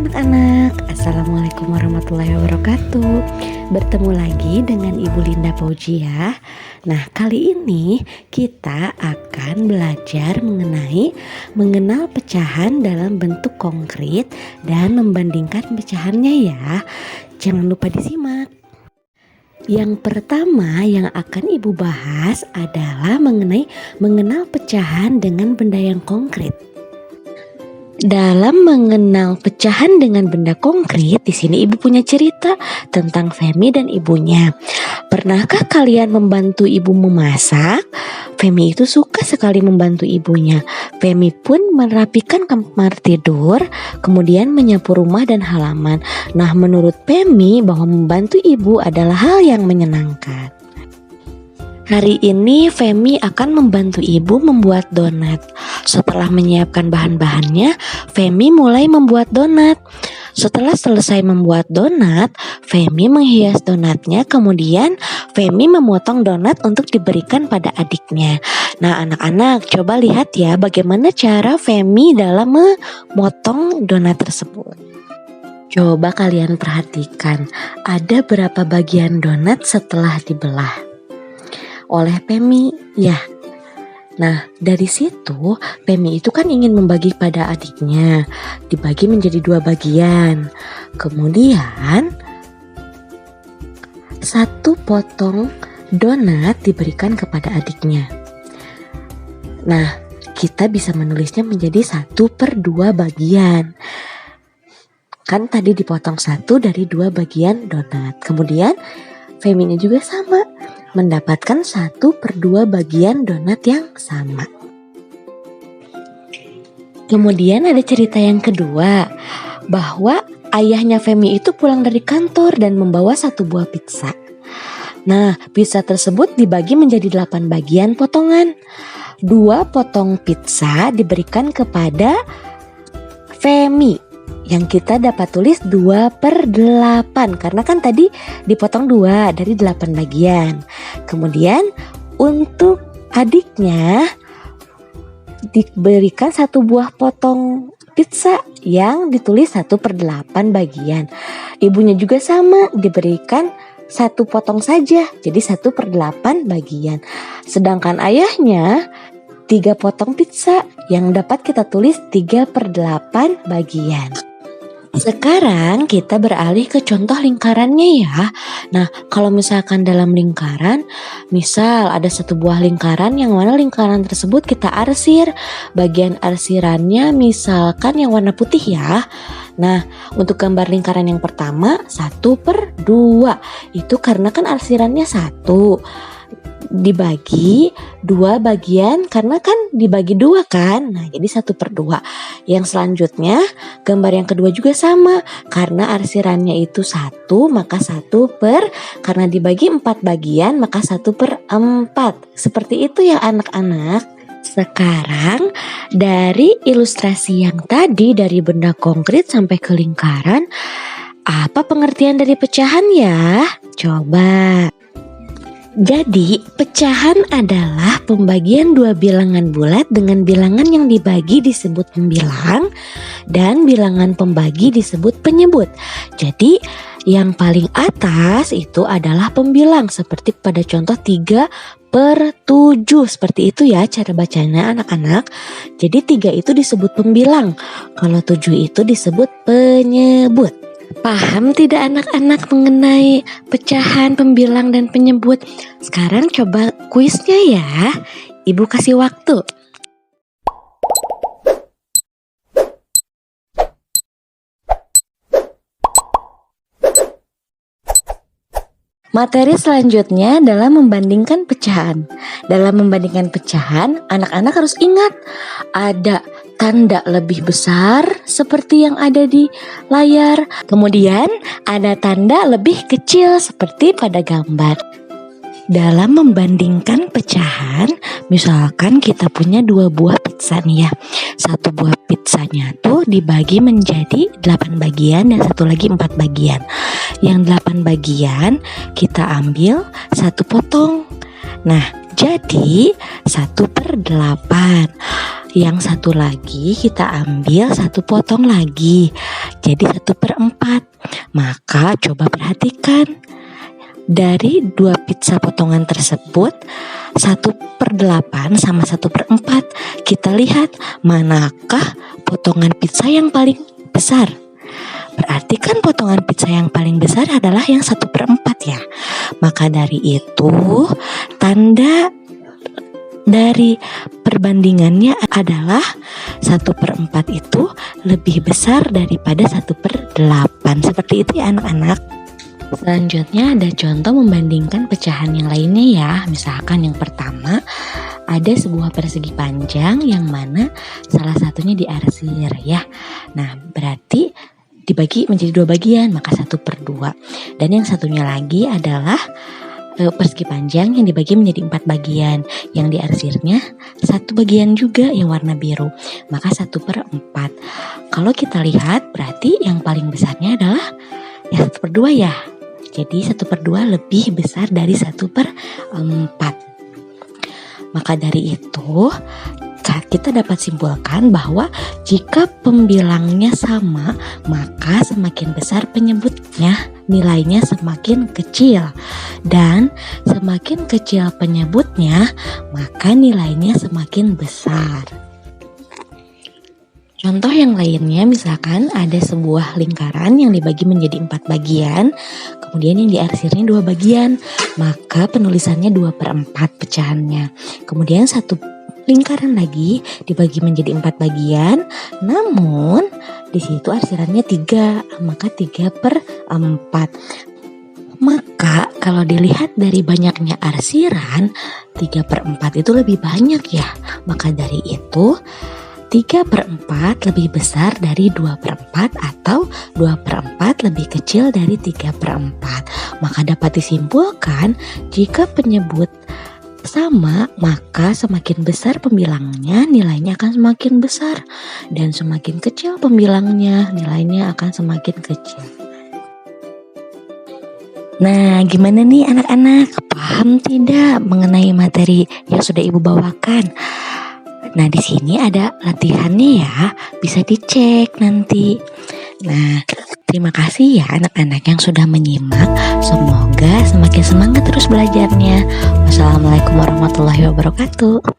anak-anak, Assalamualaikum warahmatullahi wabarakatuh. Bertemu lagi dengan Ibu Linda Fauzia. Nah, kali ini kita akan belajar mengenal pecahan dalam bentuk konkret dan membandingkan pecahannya ya. Jangan lupa disimak. Yang pertama yang akan Ibu bahas adalah mengenal pecahan dengan benda yang konkret. Dalam mengenal pecahan dengan benda konkret, di sini Ibu punya cerita tentang Femi dan ibunya. Pernahkah kalian membantu ibu memasak? Femi itu suka sekali membantu ibunya. Femi pun merapikan kamar tidur, kemudian menyapu rumah dan halaman. Nah, menurut Femi bahwa membantu ibu adalah hal yang menyenangkan. Hari ini Femi akan membantu ibu membuat donat. Setelah menyiapkan bahan-bahannya, Femi mulai membuat donat. Setelah selesai membuat donat, Femi menghias donatnya. Kemudian Femi memotong donat untuk diberikan pada adiknya. Nah, anak-anak coba lihat ya bagaimana cara Femi dalam memotong donat tersebut. Coba kalian perhatikan, ada berapa bagian donat setelah dibelah oleh Femi ya. Nah, dari situ Femi itu kan ingin membagi pada adiknya, dibagi menjadi 2 bagian. Kemudian 1 potong donat diberikan kepada adiknya. Nah, kita bisa menulisnya menjadi 1/2 bagian. Kan tadi dipotong 1 dari 2 bagian donat. Kemudian Feminya juga sama, mendapatkan 1/2 bagian donat yang sama. Kemudian ada cerita yang kedua, bahwa ayahnya Femi itu pulang dari kantor dan membawa 1 buah pizza. Nah, pizza tersebut dibagi menjadi 8 bagian potongan. 2 potong pizza diberikan kepada Femi, yang kita dapat tulis 2/8 karena kan tadi dipotong 2 dari 8 bagian. Kemudian untuk adiknya diberikan 1 buah potong pizza yang ditulis 1/8 bagian. Ibunya juga sama, diberikan 1 potong saja, jadi 1/8 bagian. Sedangkan ayahnya 3 potong pizza yang dapat kita tulis 3/8 bagian. Sekarang kita beralih ke contoh lingkarannya ya. Nah, kalau misalkan dalam lingkaran, misal ada 1 buah lingkaran yang mana lingkaran tersebut kita arsir. Bagian arsirannya misalkan yang warna putih ya. Nah, untuk gambar lingkaran yang pertama 1/2. Itu karena kan arsirannya 1. Dibagi 2 bagian karena kan dibagi 2 kan. Nah, jadi 1/2. Yang selanjutnya gambar yang kedua juga sama, karena arsirannya itu 1 maka karena dibagi 4 bagian maka 1/4. Seperti itu ya anak-anak. Sekarang dari ilustrasi yang tadi, dari benda konkret sampai ke lingkaran, apa pengertian dari pecahan ya? Coba. Jadi, pecahan adalah pembagian 2 bilangan bulat dengan bilangan yang dibagi disebut pembilang dan bilangan pembagi disebut penyebut. Jadi, yang paling atas itu adalah pembilang seperti pada contoh 3/7. Seperti itu ya cara bacanya anak-anak. Jadi 3 itu disebut pembilang, kalau 7 itu disebut penyebut. Paham tidak anak-anak mengenai pecahan, pembilang, dan penyebut? Sekarang coba kuisnya ya. Ibu kasih waktu. Materi selanjutnya adalah membandingkan pecahan. Dalam membandingkan pecahan, anak-anak harus ingat ada tanda lebih besar seperti yang ada di layar. Kemudian ada tanda lebih kecil seperti pada gambar. Dalam membandingkan pecahan, misalkan kita punya 2 buah pizza nih ya. 1 buah pizzanya tuh dibagi menjadi 8 bagian dan 1 lagi 4 bagian. Yang 8 bagian kita ambil 1 potong. Nah, jadi 1/8. Yang satu lagi kita ambil satu potong lagi, jadi 1/4. Maka coba perhatikan, dari 2 pizza potongan tersebut 1/8 sama 1/4. Kita lihat manakah potongan pizza yang paling besar. Berarti kan potongan pizza yang paling besar adalah yang 1/4 ya. Maka dari itu tanda dari perbandingannya adalah 1/4 itu lebih besar daripada 1/8. Seperti itu ya anak-anak. Selanjutnya ada contoh membandingkan pecahan yang lainnya ya. Misalkan yang pertama, ada sebuah persegi panjang yang mana salah satunya diarsir ya. Nah, berarti dibagi menjadi 2 bagian, maka 1/2. Dan yang satunya lagi adalah persegi panjang yang dibagi menjadi 4 bagian, yang diarsirnya 1 bagian juga yang warna biru, maka 1/4. Kalau kita lihat berarti yang paling besarnya adalah ya 1/2 ya. Jadi 1/2 lebih besar dari 1/4. Maka dari itu kita dapat simpulkan bahwa jika pembilangnya sama, maka semakin besar penyebutnya, nilainya semakin kecil. Dan semakin kecil penyebutnya, maka nilainya semakin besar. Contoh yang lainnya, misalkan ada sebuah lingkaran yang dibagi menjadi 4 bagian, kemudian yang diarsirnya 2 bagian, maka penulisannya 2/4 pecahannya. Kemudian satu lingkaran lagi dibagi menjadi 4 bagian, namun di situ arsirannya 3, maka 3/4. Maka kalau dilihat dari banyaknya arsiran, 3/4 itu lebih banyak ya. Maka dari itu 3/4 lebih besar dari 2/4 atau 2/4 lebih kecil dari 3/4. Maka dapat disimpulkan jika penyebut sama, maka semakin besar pembilangnya, nilainya akan semakin besar. Dan semakin kecil pembilangnya, nilainya akan semakin kecil. Nah, gimana nih anak-anak? Paham tidak mengenai materi yang sudah Ibu bawakan? Nah, di sini ada latihannya ya, bisa dicek nanti. Nah, terima kasih ya anak-anak yang sudah menyimak. Semoga semakin semangat terus belajarnya. Wassalamualaikum warahmatullahi wabarakatuh.